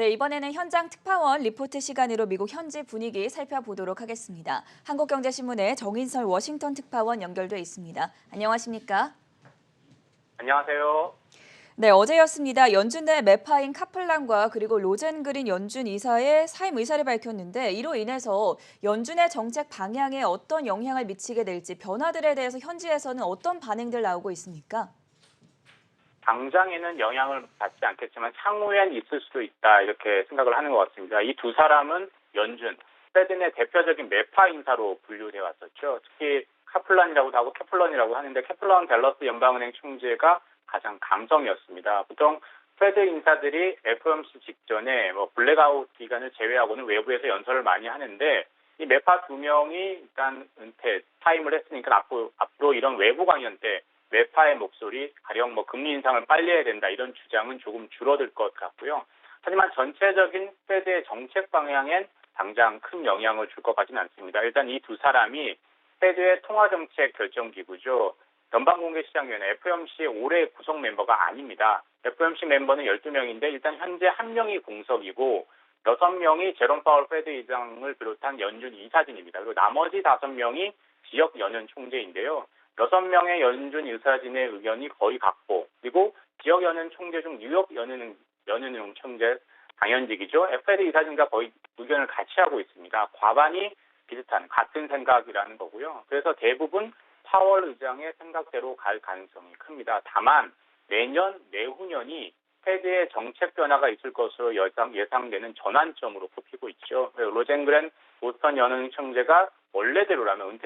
네, 이번에는 현장 특파원 리포트 시간으로 미국 현지 분위기 살펴보도록 하겠습니다. 한국경제신문의 정인설 워싱턴 특파원 연결돼 있습니다. 안녕하십니까? 안녕하세요. 네, 어제였습니다. 연준의 매파인 카플란과 그리고 로젠그린 연준 이사의 사임 의사를 밝혔는데 이로 인해서 연준의 정책 방향에 어떤 영향을 미치게 될지 변화들에 대해서 현지에서는 어떤 반응들 나오고 있습니까? 당장에는 영향을 받지 않겠지만 향후엔 있을 수도 있다 이렇게 생각을 하는 것 같습니다. 이 두 사람은 연준, 페드 의 대표적인 매파 인사로 분류되어 왔었죠. 특히 카플란이라고도 하고 캐플런이라고 하는데 캐플런 댈러스 연방은행 총재가 가장 강성이었습니다. 보통 페드 인사들이 FOMC 직전에 블랙아웃 기간을 제외하고는 외부에서 연설을 많이 하는데 이 매파 두 명이 일단 타임을 했으니까 앞으로 이런 외부 강연 때 매파의 목소리, 가령 금리 인상을 빨리 해야 된다 이런 주장은 조금 줄어들 것 같고요. 하지만 전체적인 페드의 정책 방향엔 당장 큰 영향을 줄 것 같지는 않습니다. 일단 이 두 사람이 페드의 통화정책 결정기구죠. 연방공개시장위원회 FOMC의 올해 구성 멤버가 아닙니다. FOMC 멤버는 12명인데 일단 현재 1명이 공석이고 6명이 제롬 파월 페드 의장을 비롯한 연준 이사진입니다. 그리고 나머지 5명이 지역 연은 총재인데요. 6명의 연준 이사진의 의견이 거의 같고 그리고 지역 연은 총재 중 뉴욕 연은 총재 당연직이죠. FED 이사진과 거의 의견을 같이 하고 있습니다. 과반이 같은 생각이라는 거고요. 그래서 대부분 파월 의장의 생각대로 갈 가능성이 큽니다. 다만 내년, 내후년이 페드의 정책 변화가 있을 것으로 예상되는 전환점으로 꼽히고 있죠. 로젠그렌 보스턴 연은 총재가 원래대로라면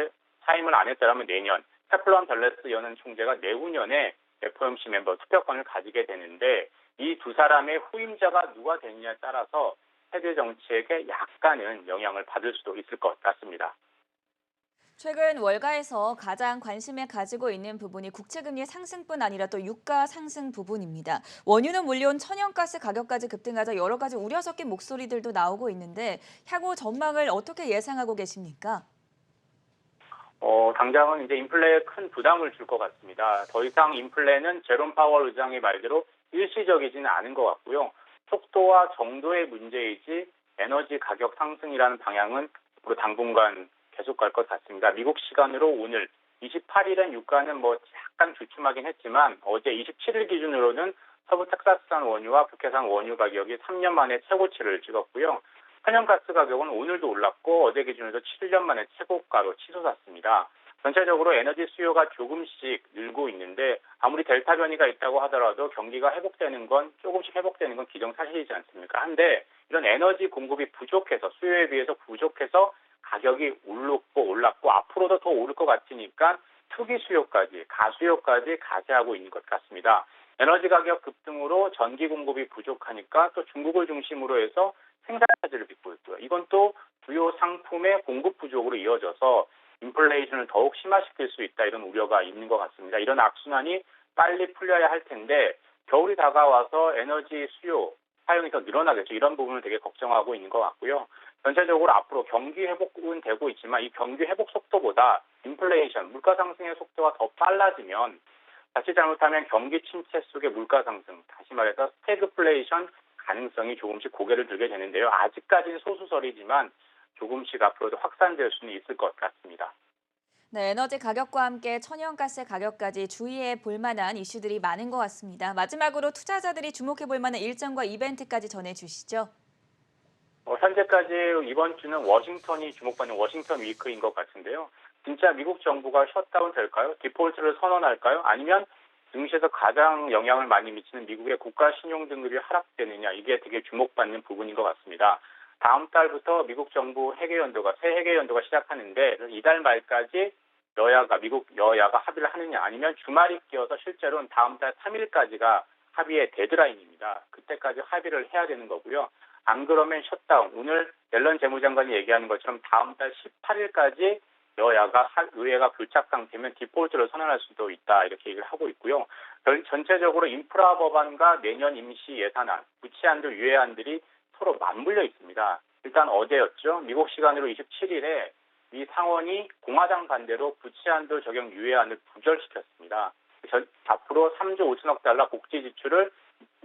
사임을 안 했더라면 내년, 캐플런 댈러스 연은 총재가 내후년에 FOMC 멤버 투표권을 가지게 되는데 이 두 사람의 후임자가 누가 되느냐에 따라서 페드 정책에 약간은 영향을 받을 수도 있을 것 같습니다. 최근 월가에서 가장 관심을 가지고 있는 부분이 국채금리 상승뿐 아니라 또 유가 상승 부분입니다. 원유는 물론 천연가스 가격까지 급등하자 여러 가지 우려 섞인 목소리들도 나오고 있는데 향후 전망을 어떻게 예상하고 계십니까? 당장은 이제 인플레에 큰 부담을 줄 것 같습니다. 더 이상 인플레는 제롬 파월 의장의 말대로 일시적이지는 않은 것 같고요. 속도와 정도의 문제이지 에너지 가격 상승이라는 방향은 앞으로 당분간 계속 갈 것 같습니다. 미국 시간으로 오늘 28일엔 유가는 약간 주춤하긴 했지만 어제 27일 기준으로는 서부 텍사스산 원유와 북해산 원유 가격이 3년 만에 최고치를 찍었고요. 천연가스 가격은 오늘도 올랐고 어제 기준으로 7년 만에 최고가로 치솟았습니다. 전체적으로 에너지 수요가 조금씩 늘고 있는데 아무리 델타 변이가 있다고 하더라도 경기가 조금씩 회복되는 건 기정사실이지 않습니까? 한데 이런 에너지 공급이 부족해서 수요에 비해서 부족해서 가격이 올랐고 앞으로도 더 오를 것 같으니까 투기 수요까지 가수요까지 가세하고 있는 것 같습니다. 에너지 가격 급등으로 전기 공급이 부족하니까 또 중국을 중심으로 해서 생산 차질을 빚고 있고요. 이건 또 주요 상품의 공급 부족으로 이어져서 인플레이션을 더욱 심화시킬 수 있다 이런 우려가 있는 것 같습니다. 이런 악순환이 빨리 풀려야 할 텐데 겨울이 다가와서 에너지 수요 사용이 더 늘어나겠죠. 이런 부분을 되게 걱정하고 있는 것 같고요. 전체적으로 앞으로 경기 회복은 되고 있지만 이 경기 회복 속도보다 인플레이션, 물가 상승의 속도가 더 빨라지면 자칫 잘못하면 경기 침체 속의 물가 상승, 다시 말해서 스태그플레이션 가능성이 조금씩 고개를 들게 되는데요. 아직까지는 소수설이지만 조금씩 앞으로도 확산될 수는 있을 것 같습니다. 네, 에너지 가격과 함께 천연가스 가격까지 주의해 볼 만한 이슈들이 많은 것 같습니다. 마지막으로 투자자들이 주목해 볼 만한 일정과 이벤트까지 전해주시죠. 현재까지 이번 주는 워싱턴이 주목받는 워싱턴 위크인 것 같은데요. 진짜 미국 정부가 셧다운 될까요? 디폴트를 선언할까요? 아니면 증시에서 가장 영향을 많이 미치는 미국의 국가 신용 등급이 하락되느냐 이게 되게 주목받는 부분인 것 같습니다. 다음 달부터 미국 정부 새 회계 연도가 시작하는데 이달 말까지 미국 여야가 합의를 하느냐 아니면 주말이 끼어서 실제로는 다음 달 3일까지가 합의의 데드라인입니다. 그때까지 합의를 해야 되는 거고요. 안 그러면 셧다운. 오늘 옐런 재무장관이 얘기하는 것처럼 다음 달 18일까지 의회가 교착 상태면 디폴트를 선언할 수도 있다 이렇게 얘기를 하고 있고요. 전체적으로 인프라 법안과 내년 임시 예산안, 부채안들, 유예안들이 서로 맞물려 있습니다. 일단 어제였죠. 미국 시간으로 27일에 미 상원이 공화당 반대로 부채한도 적용 유예안을 부결시켰습니다. 앞으로 3조 5천억 달러 복지 지출을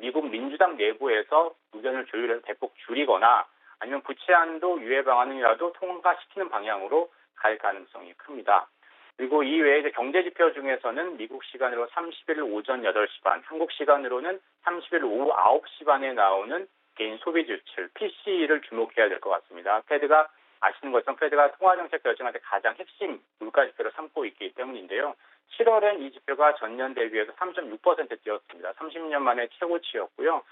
미국 민주당 내부에서 의견을 조율해서 대폭 줄이거나 아니면 부채 한도 유예 방안이라도 통과시키는 방향으로 갈 가능성이 큽니다. 그리고 이외에 이제 경제 지표 중에서는 미국 시간으로 30일 오전 8시 반, 한국 시간으로는 30일 오후 9시 반에 나오는 개인 소비 지출 PCE를 주목해야 될 것 같습니다. 페드가 아시는 것처럼 페드가 통화정책 결정할 때 가장 핵심 물가 지표를 삼고 있기 때문인데요. 7월엔 이 지표가 전년 대비해서 3.6% 뛰었습니다. 30년 만에 최고치였고요.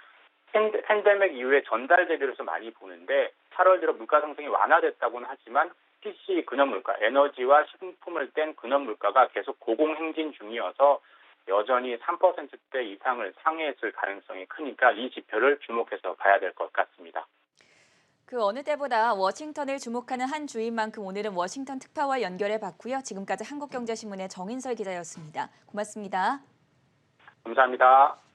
팬데믹 이후에 전달 대비로서 많이 보는데 8월 들어 물가 상승이 완화됐다고는 하지만 PC 근원 물가, 에너지와 식품을 뗀 근원 물가가 계속 고공행진 중이어서 여전히 3%대 이상을 상회했을 가능성이 크니까 이 지표를 주목해서 봐야 될 것 같습니다. 그 어느 때보다 워싱턴을 주목하는 한 주인 만큼 오늘은 워싱턴 특파와 연결해 봤고요. 지금까지 한국경제신문의 정인설 기자였습니다. 고맙습니다. 감사합니다.